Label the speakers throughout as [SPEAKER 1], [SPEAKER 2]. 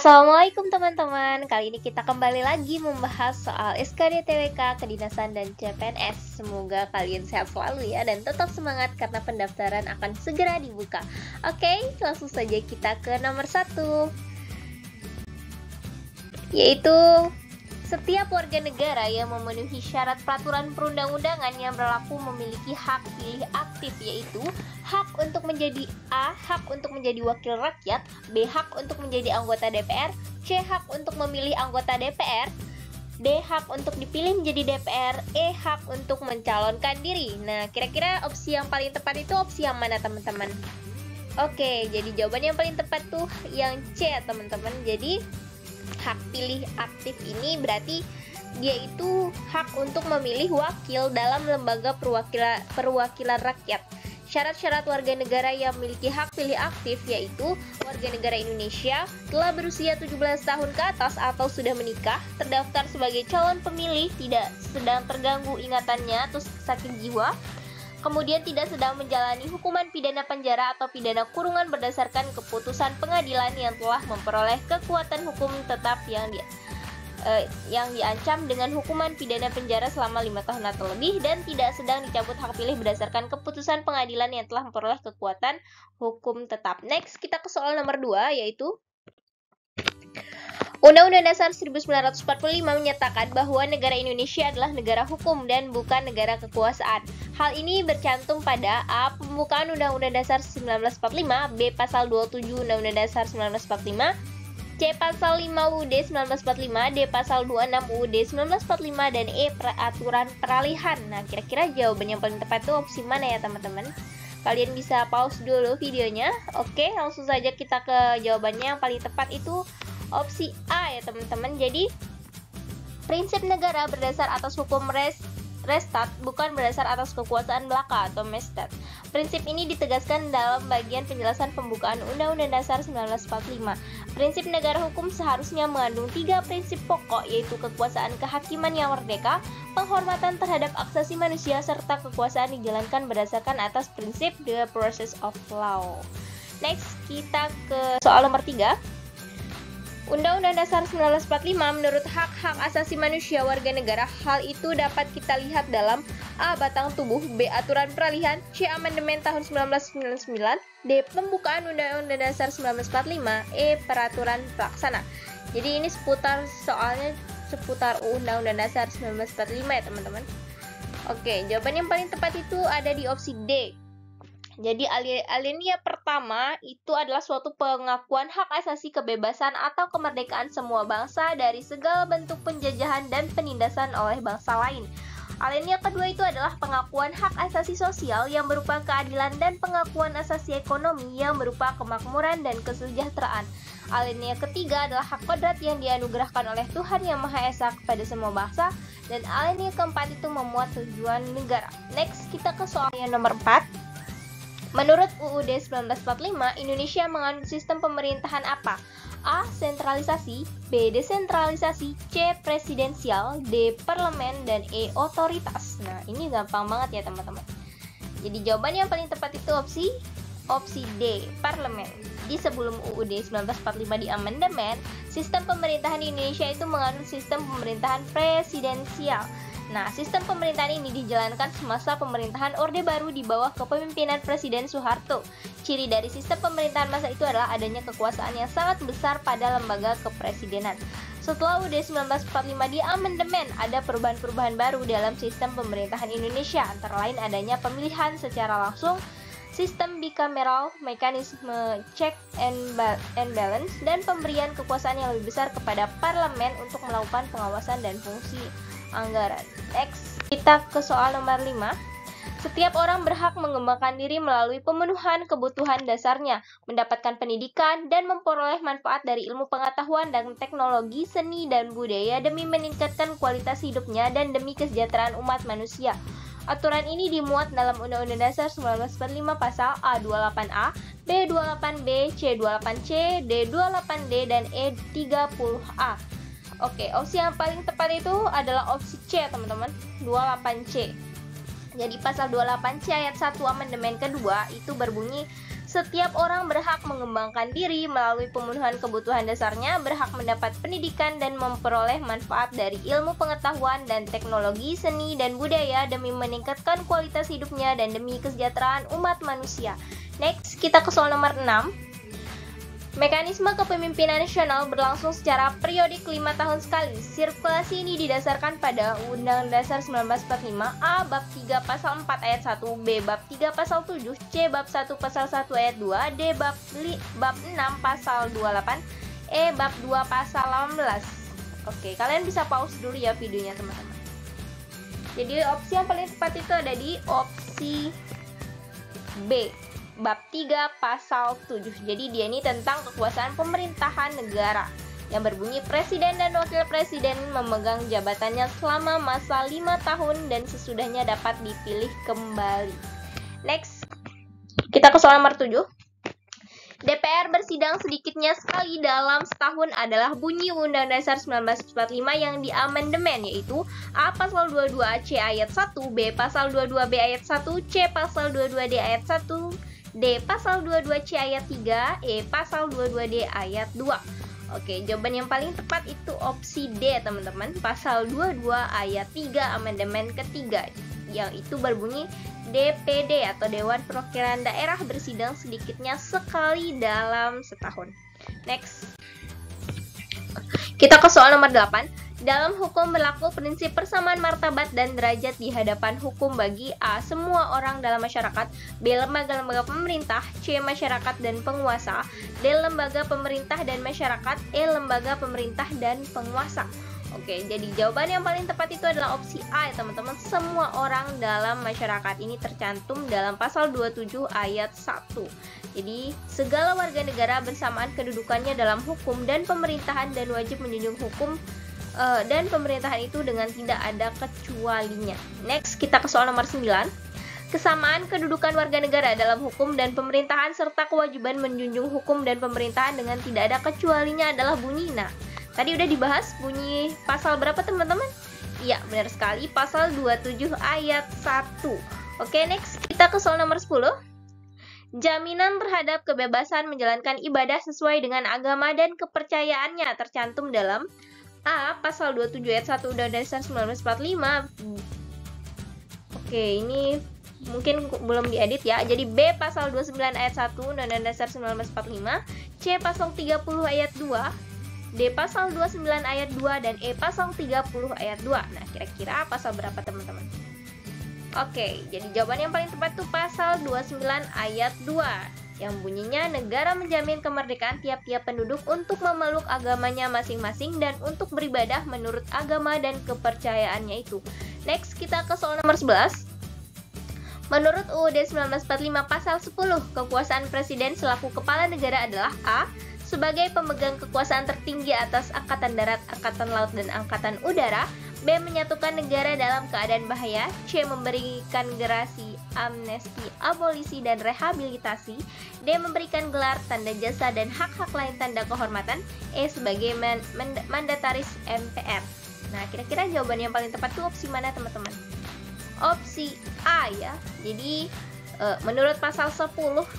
[SPEAKER 1] Assalamualaikum teman-teman. Kali ini kita kembali lagi membahas soal SKDTWK, Kedinasan dan CPNS. Semoga kalian sehat selalu ya dan tetap semangat karena pendaftaran akan segera dibuka. Oke, langsung saja kita ke nomor 1, yaitu setiap warga negara yang memenuhi syarat peraturan perundang-undangan yang berlaku memiliki hak pilih aktif, yaitu hak untuk menjadi A. Hak untuk menjadi wakil rakyat, B. Hak untuk menjadi anggota DPR, C. Hak untuk memilih anggota DPR, D. Hak untuk dipilih menjadi DPR, E. Hak untuk mencalonkan diri. Nah, kira-kira opsi yang paling tepat itu opsi yang mana teman-teman? Oke, jadi jawaban yang paling tepat tuh yang C ya teman-teman. Jadi hak pilih aktif ini berarti dia itu hak untuk memilih wakil dalam lembaga perwakilan rakyat. Syarat-syarat warga negara yang memiliki hak pilih aktif yaitu warga negara Indonesia, telah berusia 17 tahun ke atas atau sudah menikah, terdaftar sebagai calon pemilih, tidak sedang terganggu ingatannya atau sakit jiwa, kemudian tidak sedang menjalani hukuman pidana penjara atau pidana kurungan berdasarkan keputusan pengadilan yang telah memperoleh kekuatan hukum tetap yang diancam dengan hukuman pidana penjara selama 5 tahun atau lebih, dan tidak sedang dicabut hak pilih berdasarkan keputusan pengadilan yang telah memperoleh kekuatan hukum tetap. Next, kita ke soal nomor 2, yaitu Undang-Undang Dasar 1945 menyatakan bahwa negara Indonesia adalah negara hukum dan bukan negara kekuasaan. Hal ini bercantum pada A. Pembukaan Undang-Undang Dasar 1945, B. Pasal 27 Undang-Undang Dasar 1945, C. Pasal 5 UUD 1945, D. Pasal 26 UUD 1945, dan E. Peraturan Peralihan. Nah, kira-kira jawaban yang paling tepat itu opsi mana ya teman-teman? Kalian bisa pause dulu videonya. Oke, langsung saja kita ke jawabannya. Yang paling tepat itu opsi A ya teman-teman. Jadi prinsip negara berdasar atas hukum restat, bukan berdasar atas kekuasaan belaka atau mestat. Prinsip ini ditegaskan dalam bagian penjelasan pembukaan Undang-Undang Dasar 1945. Prinsip negara hukum seharusnya mengandung 3 prinsip pokok, yaitu kekuasaan kehakiman yang merdeka, penghormatan terhadap hak asasi manusia, serta kekuasaan dijalankan berdasarkan atas prinsip the process of law. Next, kita ke soal nomor 3. Undang-Undang Dasar 1945 menurut hak-hak asasi manusia warga negara. Hal itu dapat kita lihat dalam A. Batang tubuh, B. Aturan peralihan, C. Amandemen tahun 1999, D. Pembukaan Undang-Undang Dasar 1945, E. Peraturan pelaksana. Jadi ini soalnya seputar Undang-Undang Dasar 1945 ya teman-teman. Oke, jawaban yang paling tepat itu ada di opsi D. Jadi alinea pertama itu adalah suatu pengakuan hak asasi kebebasan atau kemerdekaan semua bangsa dari segala bentuk penjajahan dan penindasan oleh bangsa lain. Alinea kedua itu adalah pengakuan hak asasi sosial yang berupa keadilan dan pengakuan asasi ekonomi yang berupa kemakmuran dan kesejahteraan. Alinea ketiga adalah hak kodrat yang dianugerahkan oleh Tuhan Yang Maha Esa kepada semua bangsa. Dan alinea keempat itu memuat tujuan negara. Next, kita ke soal yang nomor 4. Menurut UUD 1945, Indonesia menganut sistem pemerintahan apa? A. Sentralisasi, B. Desentralisasi, C. Presidensial, D. Parlemen, dan E. Otoritas. Nah, ini gampang banget ya teman-teman. Jadi jawaban yang paling tepat itu opsi D. Parlemen. Di sebelum UUD 1945 di amandemen, sistem pemerintahan di Indonesia itu menganut sistem pemerintahan presidensial. Nah, sistem pemerintahan ini dijalankan semasa pemerintahan Orde Baru di bawah kepemimpinan Presiden Soeharto. Ciri dari sistem pemerintahan masa itu adalah adanya kekuasaan yang sangat besar pada lembaga kepresidenan. Setelah UUD 1945 di amandemen, ada perubahan-perubahan baru dalam sistem pemerintahan Indonesia, antara lain adanya pemilihan secara langsung, sistem bikameral, mekanisme check and balance, dan pemberian kekuasaan yang lebih besar kepada parlemen untuk melakukan pengawasan dan fungsi anggaran. Next, kita ke soal nomor 5. Setiap orang berhak mengembangkan diri melalui pemenuhan kebutuhan dasarnya, mendapatkan pendidikan, dan memperoleh manfaat dari ilmu pengetahuan dan teknologi, seni, dan budaya demi meningkatkan kualitas hidupnya dan demi kesejahteraan umat manusia. Aturan ini dimuat dalam Undang-Undang Dasar 1945 pasal A28A, B28B, C28C, D28D, dan E30A. Oke, opsi yang paling tepat itu adalah opsi C teman-teman, 28C. Jadi pasal 28C ayat 1 amandemen kedua itu berbunyi, Setiap orang berhak mengembangkan diri melalui pemenuhan kebutuhan dasarnya, berhak mendapat pendidikan dan memperoleh manfaat dari ilmu pengetahuan dan teknologi, seni, dan budaya demi meningkatkan kualitas hidupnya dan demi kesejahteraan umat manusia. Next, kita ke soal nomor 6. Mekanisme kepemimpinan nasional berlangsung secara periodik 5 tahun sekali. Sirkulasi ini didasarkan pada Undang-Undang Dasar 1945, A. Bab 3 Pasal 4 Ayat 1, B. Bab 3 Pasal 7, C. Bab 1 Pasal 1 Ayat 2, D. Bab 6 Pasal 28, E. Bab 2 Pasal 18. Oke, kalian bisa pause dulu ya videonya teman-teman. Jadi opsi yang paling tepat itu ada di opsi B. Bab 3 Pasal 7. Jadi dia ini tentang kekuasaan pemerintahan negara yang berbunyi presiden dan wakil presiden memegang jabatannya selama masa 5 tahun dan sesudahnya dapat dipilih kembali. Next, kita ke soal nomor 7. DPR bersidang sedikitnya sekali dalam setahun adalah bunyi Undang-Undang Dasar 1945 yang diamandemen, yaitu A. Pasal 22 C ayat 1, B. Pasal 22 B ayat 1, C. Pasal 22 D ayat 1, D. Pasal 22 C ayat 3, E. Pasal 22 D ayat 2. Oke, jawaban yang paling tepat itu opsi D, teman-teman. Pasal 22 ayat 3 amandemen ketiga, yang itu berbunyi DPD atau Dewan Perwakilan Daerah bersidang sedikitnya sekali dalam setahun. Next, kita ke soal nomor 8. Dalam hukum berlaku prinsip persamaan martabat dan derajat di hadapan hukum bagi A. Semua orang dalam masyarakat, B. Lembaga-lembaga pemerintah, C. Masyarakat dan penguasa, D. Lembaga pemerintah dan masyarakat, E. Lembaga pemerintah dan penguasa. Oke, jadi jawaban yang paling tepat itu adalah opsi A ya teman-teman. Semua orang dalam masyarakat ini tercantum dalam pasal 27 ayat 1. Jadi, segala warga negara bersamaan kedudukannya dalam hukum dan pemerintahan dan wajib menjunjung hukum dan pemerintahan itu dengan tidak ada kecualinya. Next, kita ke soal nomor 9. Kesamaan kedudukan warga negara dalam hukum dan pemerintahan serta kewajiban menjunjung hukum dan pemerintahan dengan tidak ada kecualinya adalah bunyi. Nah, tadi udah dibahas bunyi pasal berapa teman-teman? Iya, benar sekali, pasal 27 ayat 1. Oke, next kita ke soal nomor 10. Jaminan terhadap kebebasan menjalankan ibadah sesuai dengan agama dan kepercayaannya tercantum dalam A. Pasal 27 ayat 1 Undang-Undang Dasar 1945. Oke, ini mungkin belum diedit ya. Jadi B. Pasal 29 ayat 1 Undang-Undang Dasar 1945, C. Pasal 30 ayat 2, D. Pasal 29 ayat 2, dan E. Pasal 30 ayat 2. Nah, kira-kira pasal berapa teman-teman? Oke, jadi jawaban yang paling tepat itu pasal 29 ayat 2 yang bunyinya negara menjamin kemerdekaan tiap-tiap penduduk untuk memeluk agamanya masing-masing dan untuk beribadah menurut agama dan kepercayaannya itu. Next, kita ke soal nomor 11. Menurut UUD 1945 pasal 10, kekuasaan presiden selaku kepala negara adalah A. Sebagai pemegang kekuasaan tertinggi atas Angkatan Darat, Angkatan Laut, dan Angkatan Udara, B. Menyatukan negara dalam keadaan bahaya, C. Memberikan gerasi, amnesti, abolisi, dan rehabilitasi, D. Memberikan gelar, tanda jasa, dan hak-hak lain tanda kehormatan, E. Sebagai mandataris MPR. Nah, kira-kira jawaban yang paling tepat itu opsi mana teman-teman? Opsi A ya. Jadi menurut pasal 10,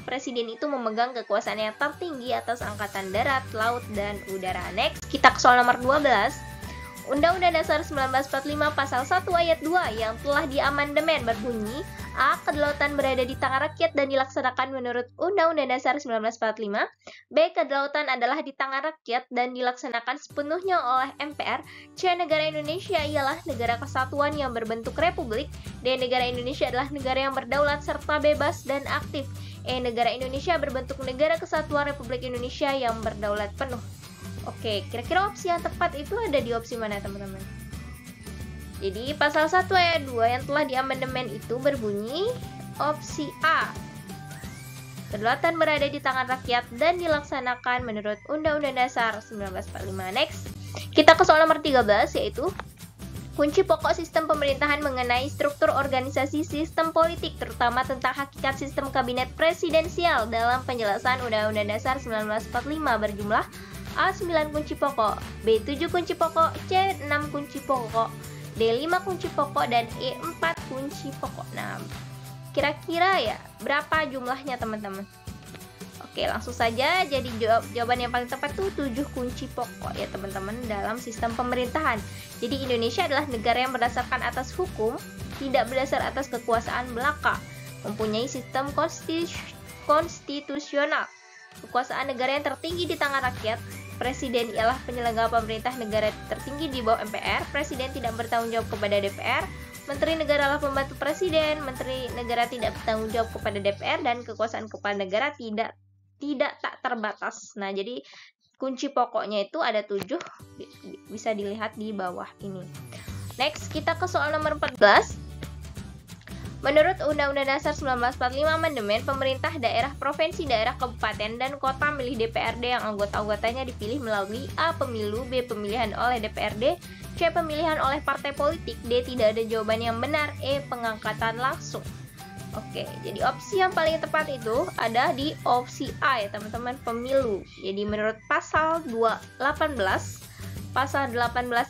[SPEAKER 1] presiden itu memegang kekuasaan yang tertinggi atas Angkatan Darat, Laut, dan Udara. Next, kita ke soal nomor 12. Undang-Undang Dasar 1945 pasal 1 ayat 2 yang telah diamandemen berbunyi A. Kedaulatan berada di tangan rakyat dan dilaksanakan menurut Undang-Undang Dasar 1945. B. Kedaulatan adalah di tangan rakyat dan dilaksanakan sepenuhnya oleh MPR. C. Negara Indonesia ialah negara kesatuan yang berbentuk republik. D. Negara Indonesia adalah negara yang berdaulat serta bebas dan aktif. E. Negara Indonesia berbentuk negara kesatuan Republik Indonesia yang berdaulat penuh. Oke, kira-kira opsi yang tepat itu ada di opsi mana teman-teman? Jadi pasal 1 ayat 2 yang telah diamandemen itu berbunyi opsi A. Kedaulatan berada di tangan rakyat dan dilaksanakan menurut Undang-Undang Dasar 1945. Next, kita ke soal nomor 13 yaitu kunci pokok sistem pemerintahan mengenai struktur organisasi sistem politik, terutama tentang hakikat sistem kabinet presidensial dalam penjelasan Undang-Undang Dasar 1945 berjumlah A. 9 kunci pokok, B. 7 kunci pokok, C. 6 kunci pokok, D. 5 kunci pokok, dan E. 4 kunci pokok. Nah, kira-kira ya berapa jumlahnya teman-teman? Oke, langsung saja. Jadi jawaban yang paling tepat itu 7 kunci pokok ya teman-teman dalam sistem pemerintahan. Jadi Indonesia adalah negara yang berdasarkan atas hukum, tidak berdasar atas kekuasaan belaka, mempunyai sistem konstitusional, kekuasaan negara yang tertinggi di tangan rakyat. Presiden ialah penyelenggara pemerintah negara tertinggi di bawah MPR. Presiden tidak bertanggung jawab kepada DPR. Menteri negara adalah pembantu presiden. Menteri negara tidak bertanggung jawab kepada DPR, dan kekuasaan kepala negara tidak tak terbatas. Nah, jadi kunci pokoknya itu ada 7, bisa dilihat di bawah ini. Next, kita ke soal nomor 14. Menurut Undang-Undang Dasar 1945 Amandemen, pemerintah daerah, provinsi, daerah, kabupaten, dan kota milih DPRD yang anggota-anggotanya dipilih melalui A. Pemilu, B. Pemilihan oleh DPRD, C. Pemilihan oleh partai politik, D. Tidak ada jawaban yang benar, E. Pengangkatan langsung. Oke, jadi opsi yang paling tepat itu ada di opsi A ya teman-teman, pemilu. Jadi menurut pasal 18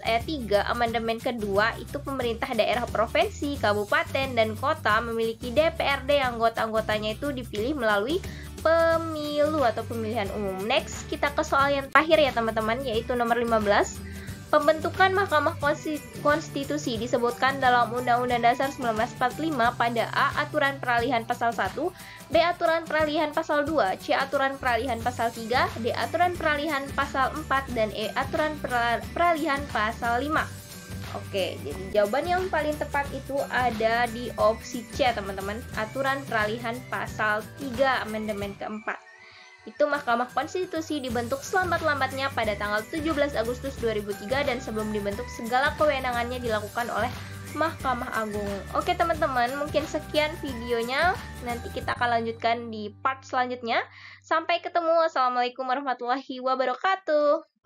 [SPEAKER 1] ayat 3 amandemen kedua itu pemerintah daerah, provinsi, kabupaten, dan kota memiliki DPRD yang anggota-anggotanya itu dipilih melalui pemilu atau pemilihan umum. Next, kita ke soal yang terakhir ya teman-teman, yaitu nomor 15. Pembentukan Mahkamah Konstitusi disebutkan dalam Undang-Undang Dasar 1945 pada A. Aturan peralihan pasal 1, B. Aturan peralihan pasal 2, C. Aturan peralihan pasal 3, D. Aturan peralihan pasal 4, dan E. Aturan peralihan pasal 5. Oke, jadi jawaban yang paling tepat itu ada di opsi C teman-teman, aturan peralihan pasal 3 amandemen keempat. Itu Mahkamah Konstitusi dibentuk selambat-lambatnya pada tanggal 17 Agustus 2003 dan sebelum dibentuk segala kewenangannya dilakukan oleh Mahkamah Agung. Oke teman-teman, mungkin sekian videonya. Nanti kita akan lanjutkan di part selanjutnya. Sampai ketemu. Wassalamualaikum warahmatullahi wabarakatuh.